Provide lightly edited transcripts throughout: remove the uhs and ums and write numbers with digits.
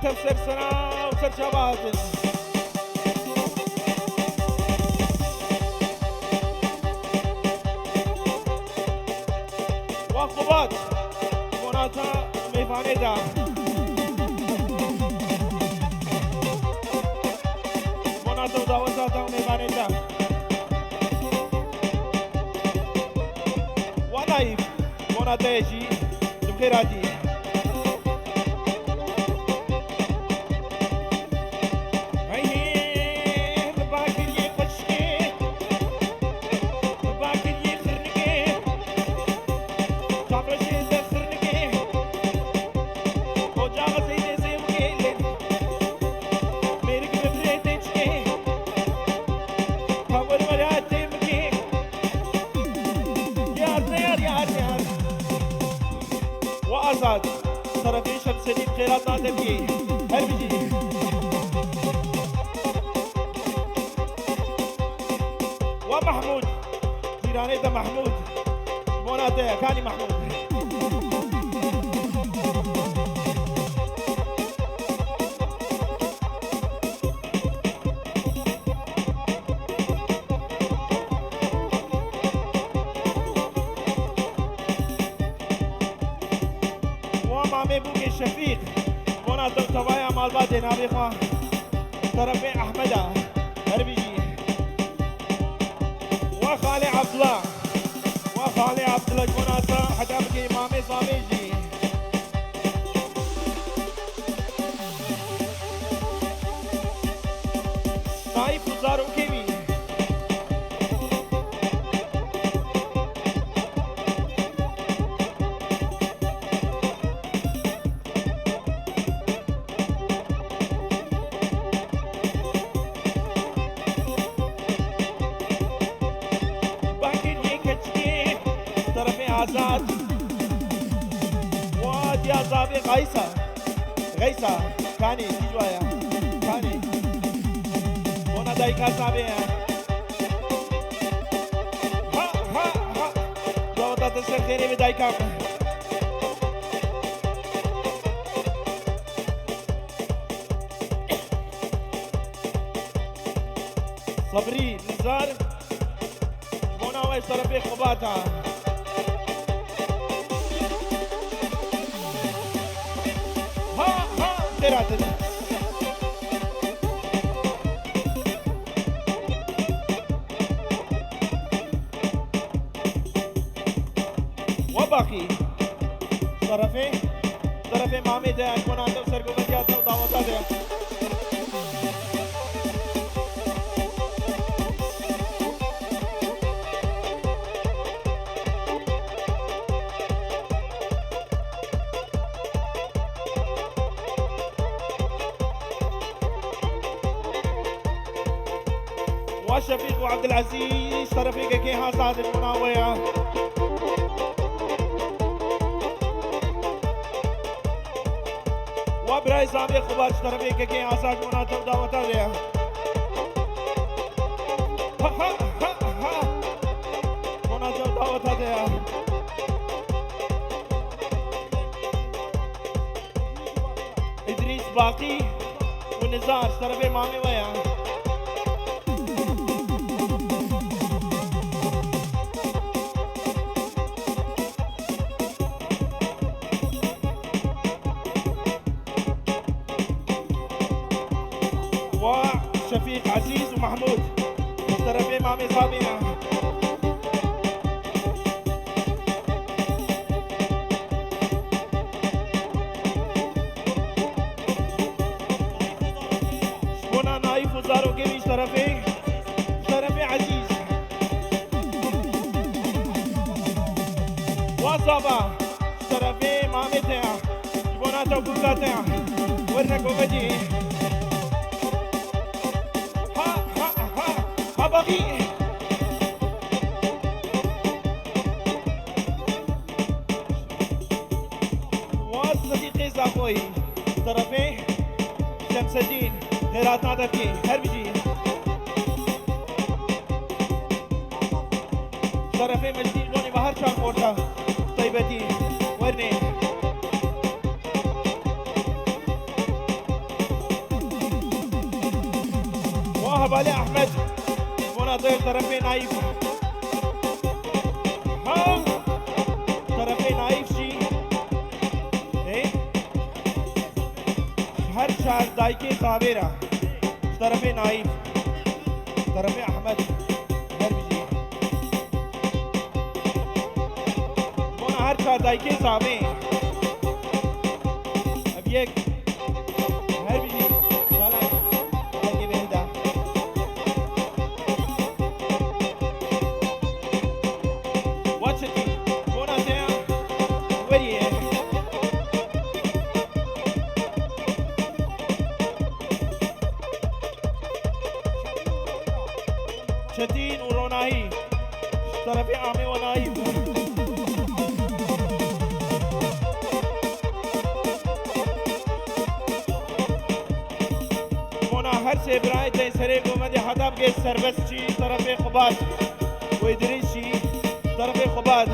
تفسر سنة وسر شبات وقبات مناتا ميفاني دا مناتا وداوزاتا ميفاني دا ونايف مناتا يجي دمخيراتي وآزاد طرفين شمسانين خيرات نادمي هربجي ومحمود جيراني ده محمود مناطق كاني محمود ومامي بوكي شفيق مناطق توايا مالباتي نابي خواه طرفين أحمد هربجي وخالي عبد الله وخالي عبد الله مناطق حدامكي مامي صاميجي نايف وزارو كيمي آزاد وادي آزابي غيسا كاني تجوايا كاني مونا دايكا زابي ها ها ها دوتا تسخيني بدايكا صبري نزار مونا ويش طرفي خباتا وباقي طرفي مامي ده أكون عنده سرقو بجاته ودعوته ده وشفيق وعبد العزيز طرفي كيها صاد المناوية وبراي زامي خباج طرفي كيها صاد مناطق دعوتا ليها ها ها ها ها مناطق دعوتا ليها إدريس باقي ونزار طرفي مامي ويا شفيق عزيز ومحمود طرفي مامي صابينا شبونا نايف وزارو قريش طرفي عزيز وصابا طرفي مامي تيا شبونا توقولا تيا ورنكو بجي باقي وصديقي زاخوي طرفي شمس الدين خيرات نادركي هربجي طرفي مجدين لوني بهر شان مورتا طيبتي ورني بالي احمد مناطق طرفين نايف ها طرفين نايف شي ايه هر شهر دايكي صابرة طرفين نايف طرفين احمد هر بيجي منا هر شهر دايكي صابين ابيك هر بيجي طلع دايكي بهدا شتين وروناهي طرفي عامي وناهي مونا هر سي براي تين سري قومدي حداب جيس سربس شي طرفي خباد ويدريس شي طرفي خباد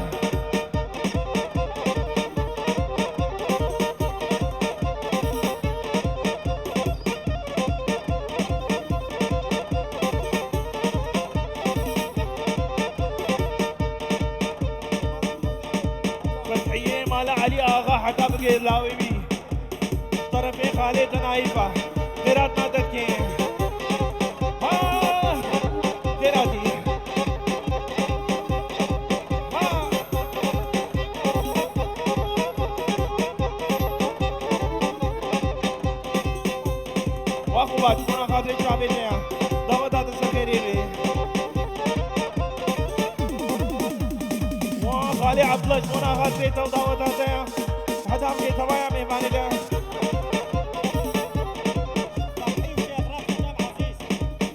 علي آغا حتى بقي لاوي بي طرفي خالد نايفة خيرات ما تركي ها خيراتي ها واخوات كنا خاطري شعبي جيا دعوة تسخيري بي خالي عبدالله شونا خاطري تو دعوة تسيا حتى عمي تبايا ميماني ده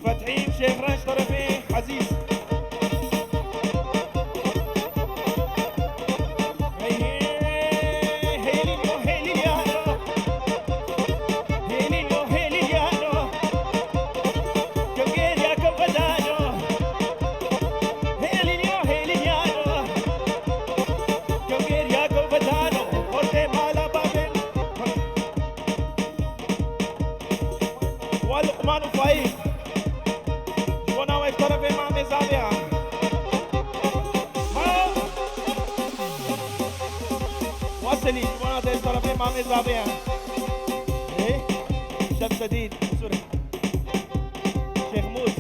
فتحيم شيخ رانش طرفي عزيز ولقمان فايق وانا واقف طرفي مع مزابيع وصلي وانا طرفي مع مزابيع ايه شمس الدين سوري شيخ موس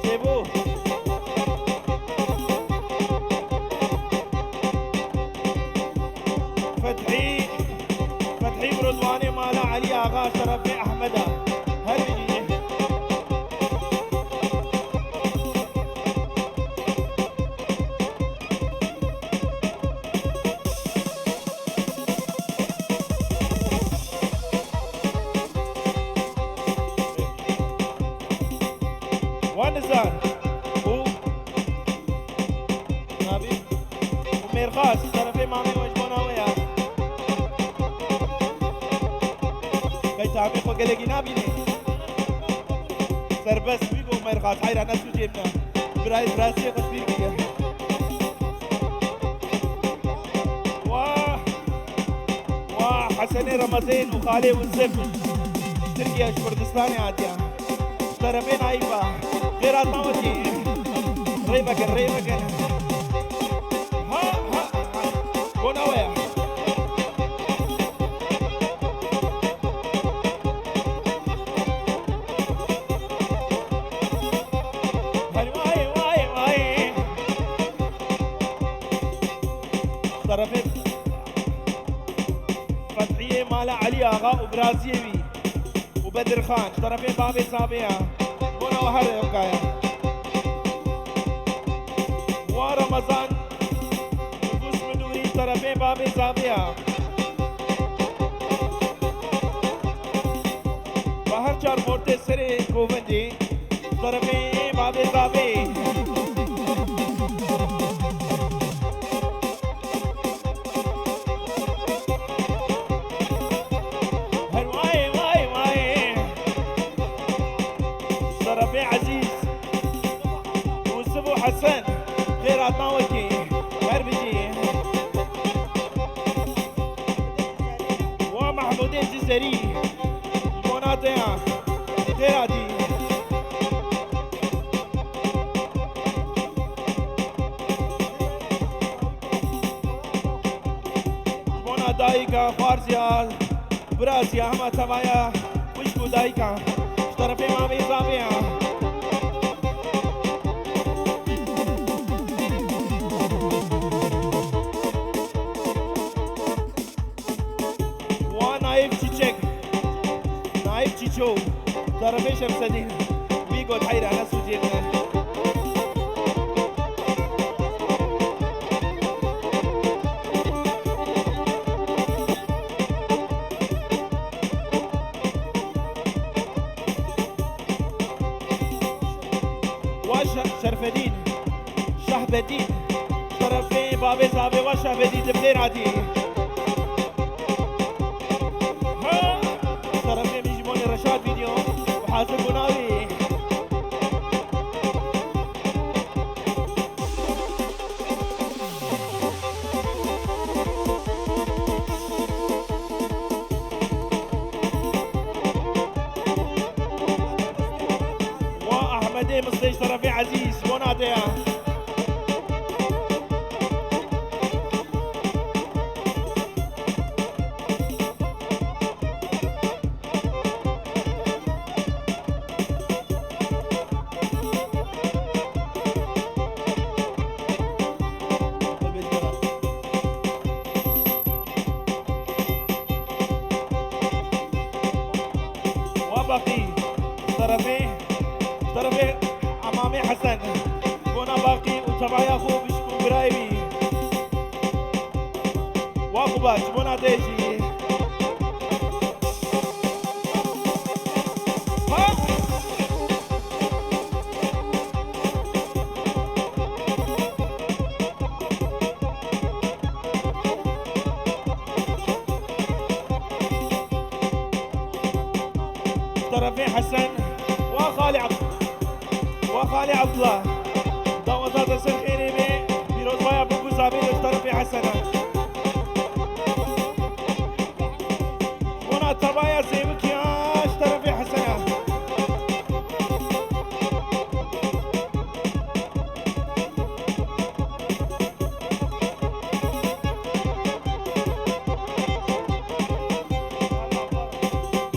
شيبو فتحي برضواني مالا علي آغا طرفي احمد ونزار نبي وميرخاس طرفي مامي وجبونا ويا كي تعمي خلقي نابيني سربس بيقو ميرخاس حيرا نسو جيبنا برايز راسي قصبير كيه حسني رمزين وخالي والزفل تركيا شبردستاني عادية طرفين عيبة غيرات موتي ريبكن ها بوناوية واي طرفين فتحية مالا علي آغا وبرازيوي وبدر خان طرفين بابي صابية بونا وهر يوكايا ورمضان نفوس منوري طرفين بابي صابية بحر چار مورتي سري كوفندي طرفين بابي صابي عزيز وسبو حسن خيرات ماوتي هربجي ومحمودين جزري مناطق خيراتي دايكا فارزيا برازيا هما تبايا وشكو دايكا طرفي مامي زابيا ونايف تشيك نايف تشيشو طرفي شمسدين ويقول حيرة على سوجينا شرفدين شهبدين طرفين بابي زابي وشهبدين بغير عادي ها طرفين بيجيبوني رشاد فيديو وحاسب بناوي واحمدي مصطيش طرفي عزيز وناديا وباقي طرفي امامي حسن كونا باقي وتبعي اخو بشكو قرايبي واقباش بونا ديجي طرفي حسن وخالي عبد الله دوازات السرخيني بي بيروز بايا بوكو زابي طرفي حسنة ونا تبايا سيبك ياش طرفي حسنة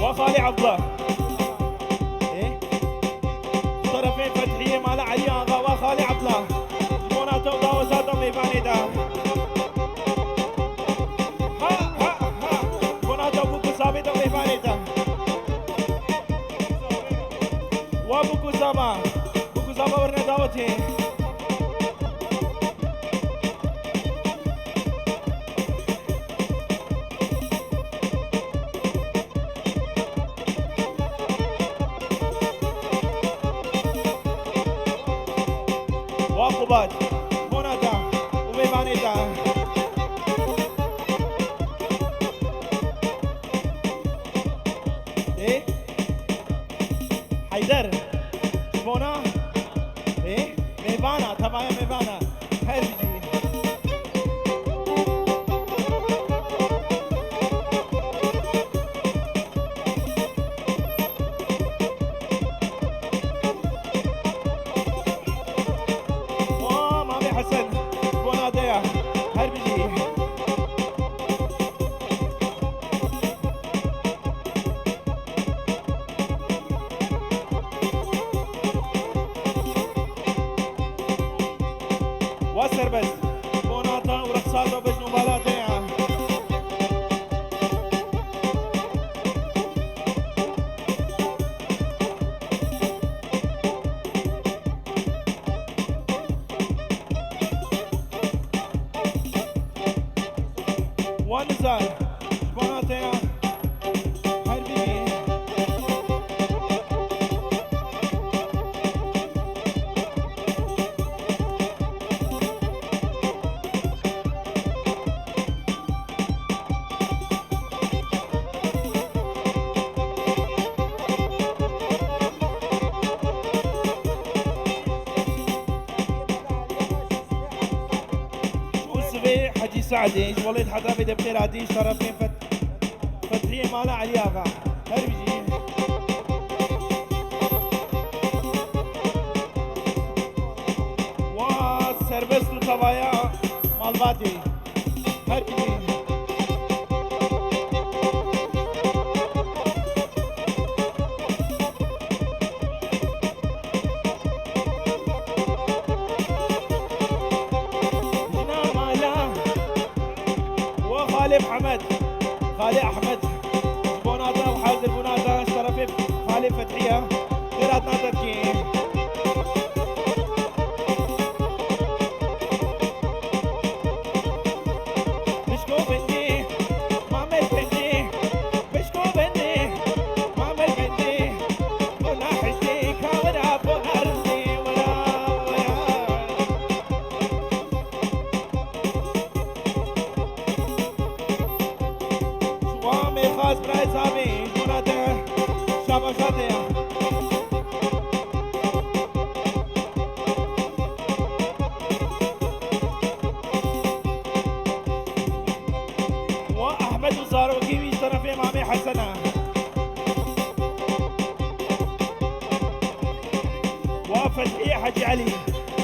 وخالي عبد الله فتحية مال علي آغا وخالي عطلة جموناتو وداوزاتو ميباني دا ها جموناتو بوكو سابيتو ميباني دا وبوكو زابا ورنا داوتي واقبات منادا وميمانيدا ايه حيدر بونا ايه ميبانا تبايا ميبانا هرجي وسربس بوناتا ورقصاتا بجنوبالاتا ونزال بوناتا حجي سعدي وليد حدابي دبخير عديش طرفين فتحية مالا علياغا هربجي وسربستو تبايا مالباتي هربجي خالي احمد بوناتا وحازر بوناتا طرفي خالي فتحيه غيرات نادر كين بشكو بنتي مامل بنتي بشكو بنتي مامل بنتي بنا حجي كاورا بنا رزي ورا شوامي خاص براي صابي بوناتا شاباشاتي واحمد وزارو كيمي طرفي مامي حسنه وفتحي حجي علي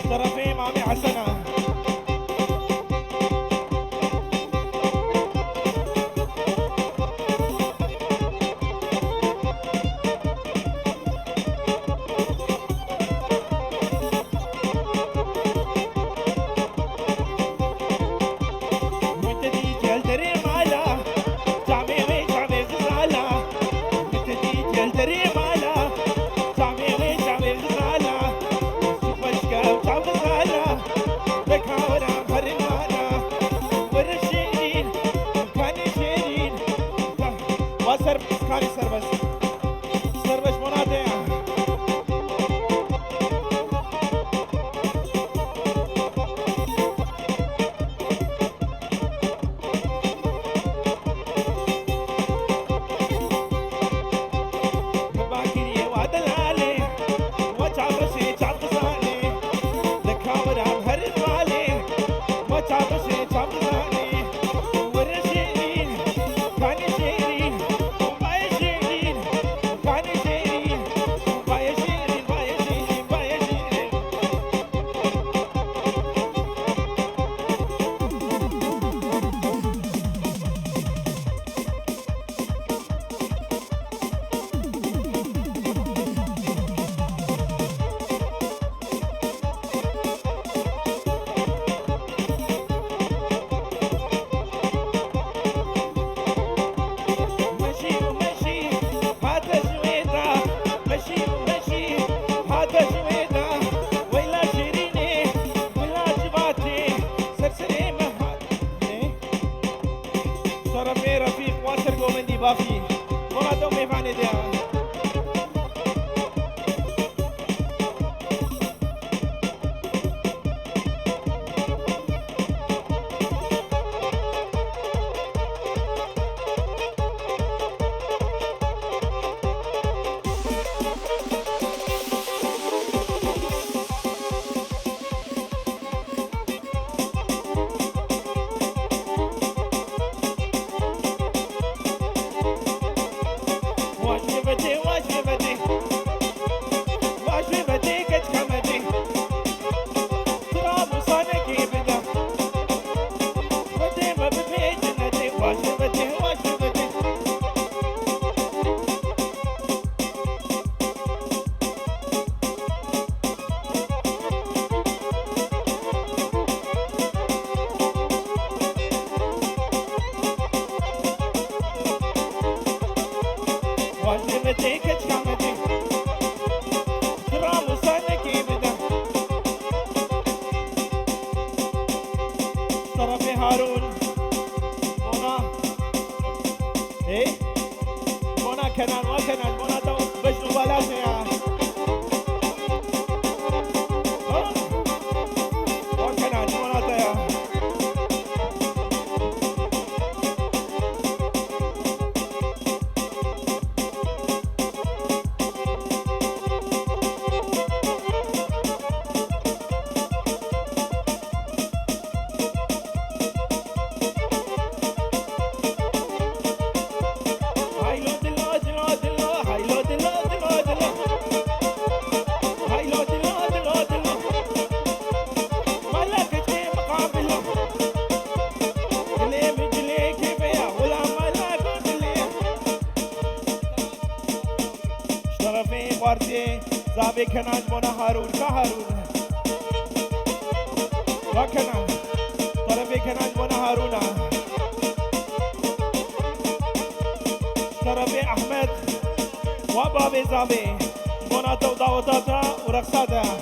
طرفي مامي حسنه كاني سربس مناطق باكيني وادلالي وتعبسي تعبساني ذكاورا بهرد مالي وتعبسي تعبساني ورشيني كاني شيرين رفيق واسر قومندي بافي وما دوم يفعني دي طرفي هارون مونا ايه مونا كنان وكنان مونا تو بجنو بلاسي يا وكنان مونا تيا زابي كنان مونا هارون كهارون وكنان طرفي كنان مونا هارونا طرف احمد وبابي زابي مناطق ودعوتاتها ورقصاتها.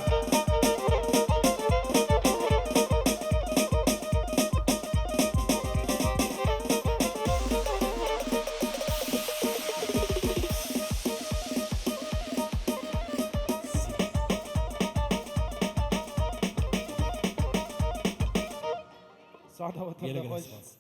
سعادة وطن خوش.